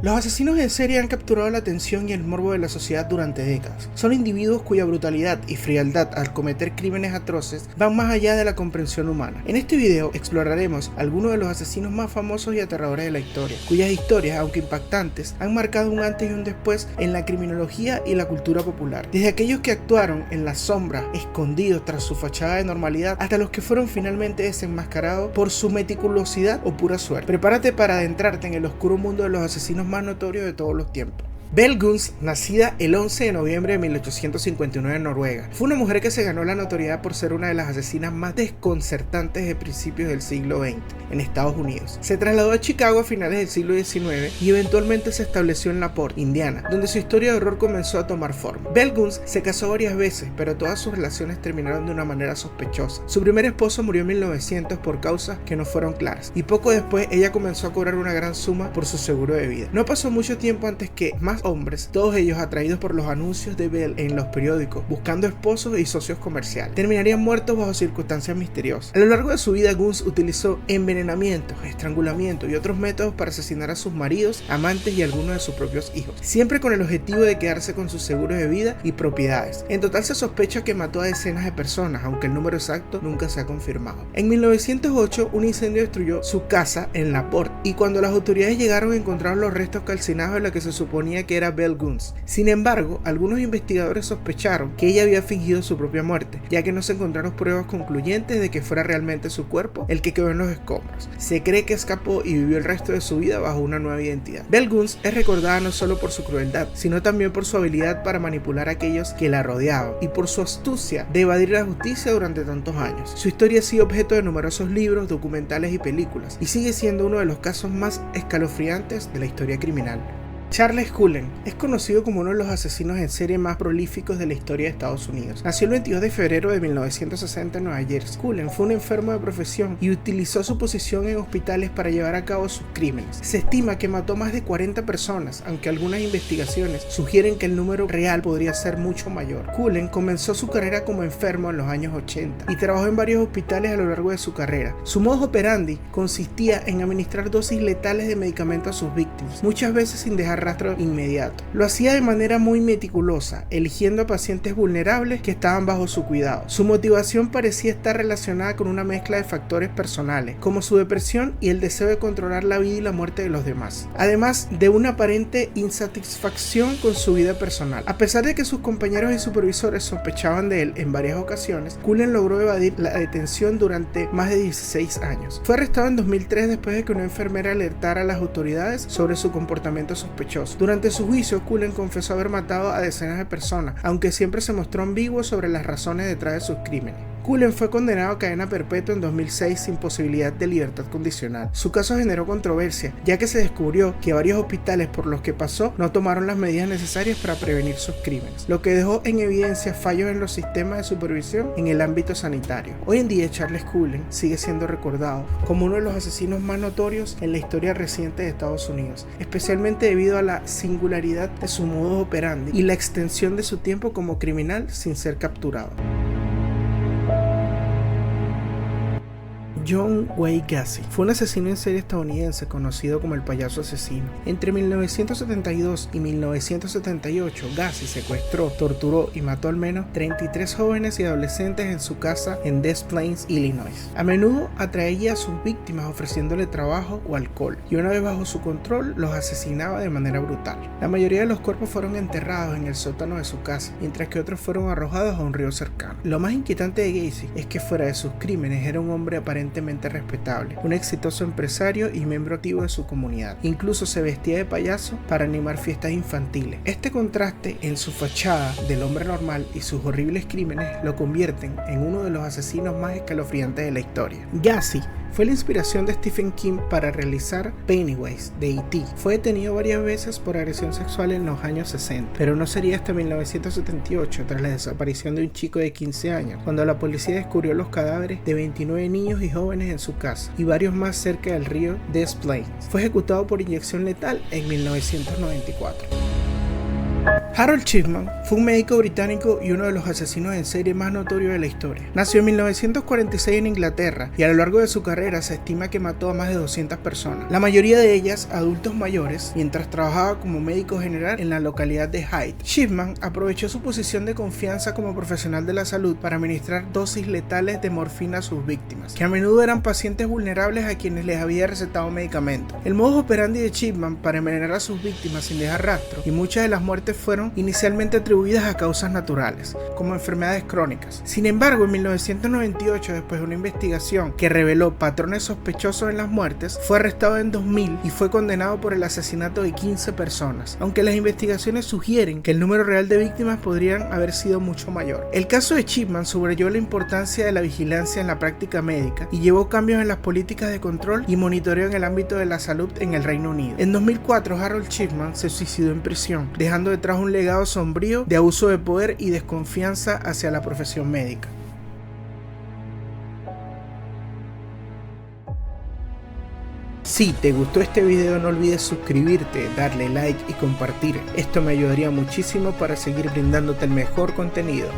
Los asesinos en serie han capturado la atención y el morbo de la sociedad durante décadas. Son individuos cuya brutalidad y frialdad al cometer crímenes atroces van más allá de la comprensión humana. En este video exploraremos algunos de los asesinos más famosos y aterradores de la historia, cuyas historias, aunque impactantes, han marcado un antes y un después en la criminología y la cultura popular. Desde aquellos que actuaron en la sombra, escondidos tras su fachada de normalidad, hasta los que fueron finalmente desenmascarados por su meticulosidad o pura suerte. Prepárate para adentrarte en el oscuro mundo de los asesinos más notorios de todos los tiempos. Belle Guns, nacida el 11 de noviembre de 1859 en Noruega, fue una mujer que se ganó la notoriedad por ser una de las asesinas más desconcertantes de principios del siglo XX en Estados Unidos. Se trasladó a Chicago a finales del siglo XIX y eventualmente se estableció en LaPorte, Indiana, donde su historia de horror comenzó a tomar forma. Belle Guns se casó varias veces, pero todas sus relaciones terminaron de una manera sospechosa. Su primer esposo murió en 1900 por causas que no fueron claras, y poco después ella comenzó a cobrar una gran suma por su seguro de vida. No pasó mucho tiempo antes que más hombres, todos ellos atraídos por los anuncios de Belle en los periódicos, buscando esposos y socios comerciales, terminarían muertos bajo circunstancias misteriosas. A lo largo de su vida, Guns utilizó envenenamientos, estrangulamiento y otros métodos para asesinar a sus maridos, amantes y algunos de sus propios hijos, siempre con el objetivo de quedarse con sus seguros de vida y propiedades. En total se sospecha que mató a decenas de personas, aunque el número exacto nunca se ha confirmado. En 1908, un incendio destruyó su casa en LaPorte, y cuando las autoridades llegaron encontraron los restos calcinados de la que se suponía que era Belle Guns. Sin embargo, algunos investigadores sospecharon que ella había fingido su propia muerte, ya que no se encontraron pruebas concluyentes de que fuera realmente su cuerpo el que quedó en los escombros. Se cree que escapó y vivió el resto de su vida bajo una nueva identidad. Belle Guns es recordada no solo por su crueldad, sino también por su habilidad para manipular a aquellos que la rodeaban y por su astucia de evadir la justicia durante tantos años. Su historia ha sido objeto de numerosos libros, documentales y películas, y sigue siendo uno de los casos más escalofriantes de la historia criminal. Charles Cullen es conocido como uno de los asesinos en serie más prolíficos de la historia de Estados Unidos. Nació el 22 de febrero de 1960 en Nueva Jersey. Cullen fue un enfermo de profesión y utilizó su posición en hospitales para llevar a cabo sus crímenes. Se estima que mató más de 40 personas, aunque algunas investigaciones sugieren que el número real podría ser mucho mayor. Cullen comenzó su carrera como enfermo en los años 80 y trabajó en varios hospitales a lo largo de su carrera. Su modus operandi consistía en administrar dosis letales de medicamentos a sus víctimas, muchas veces sin dejar rastro inmediato. Lo hacía de manera muy meticulosa, eligiendo a pacientes vulnerables que estaban bajo su cuidado. Su motivación parecía estar relacionada con una mezcla de factores personales, como su depresión y el deseo de controlar la vida y la muerte de los demás, además de una aparente insatisfacción con su vida personal. A pesar de que sus compañeros y supervisores sospechaban de él en varias ocasiones, Cullen logró evadir la detención durante más de 16 años. Fue arrestado en 2003 después de que una enfermera alertara a las autoridades sobre su comportamiento sospechoso. Durante su juicio, Cullen confesó haber matado a decenas de personas, aunque siempre se mostró ambiguo sobre las razones detrás de sus crímenes. Cullen fue condenado a cadena perpetua en 2006 sin posibilidad de libertad condicional. Su caso generó controversia, ya que se descubrió que varios hospitales por los que pasó no tomaron las medidas necesarias para prevenir sus crímenes, lo que dejó en evidencia fallos en los sistemas de supervisión en el ámbito sanitario. Hoy en día, Charles Cullen sigue siendo recordado como uno de los asesinos más notorios en la historia reciente de Estados Unidos, especialmente debido a la singularidad de su modus operandi y la extensión de su tiempo como criminal sin ser capturado. John Wayne Gacy fue un asesino en serie estadounidense conocido como el payaso asesino. Entre 1972 y 1978, Gacy secuestró, torturó y mató al menos 33 jóvenes y adolescentes en su casa en Des Plaines, Illinois. A menudo atraía a sus víctimas ofreciéndole trabajo o alcohol, y una vez bajo su control los asesinaba de manera brutal. La mayoría de los cuerpos fueron enterrados en el sótano de su casa, mientras que otros fueron arrojados a un río cercano. Lo más inquietante de Gacy es que fuera de sus crímenes era un hombre aparentemente respetable, un exitoso empresario y miembro activo de su comunidad. Incluso se vestía de payaso para animar fiestas infantiles. Este contraste en su fachada del hombre normal y sus horribles crímenes lo convierten en uno de los asesinos más escalofriantes de la historia. Gacy fue la inspiración de Stephen King para realizar Pennywise de E.T. Fue detenido varias veces por agresión sexual en los años 60, pero no sería hasta 1978, tras la desaparición de un chico de 15 años, cuando la policía descubrió los cadáveres de 29 niños y jóvenes en su casa, y varios más cerca del río Des Plaines. Fue ejecutado por inyección letal en 1994. Harold Shipman fue un médico británico y uno de los asesinos en serie más notorios de la historia. Nació en 1946 en Inglaterra y a lo largo de su carrera se estima que mató a más de 200 personas, la mayoría de ellas adultos mayores, mientras trabajaba como médico general en la localidad de Hyde. Shipman aprovechó su posición de confianza como profesional de la salud para administrar dosis letales de morfina a sus víctimas, que a menudo eran pacientes vulnerables a quienes les había recetado medicamentos. El modus operandi de Shipman para envenenar a sus víctimas sin dejar rastro, y muchas de las muertes fueron inicialmente atribuidas a causas naturales, como enfermedades crónicas. Sin embargo, en 1998, después de una investigación que reveló patrones sospechosos en las muertes, fue arrestado en 2000 y fue condenado por el asesinato de 15 personas, aunque las investigaciones sugieren que el número real de víctimas podrían haber sido mucho mayor. El caso de Shipman subrayó la importancia de la vigilancia en la práctica médica y llevó cambios en las políticas de control y monitoreo en el ámbito de la salud en el Reino Unido. En 2004, Harold Shipman se suicidó en prisión, dejando detrás un legado sombrío de abuso de poder y desconfianza hacia la profesión médica. Si te gustó este video, no olvides suscribirte, darle like y compartir. Esto me ayudaría muchísimo para seguir brindándote el mejor contenido.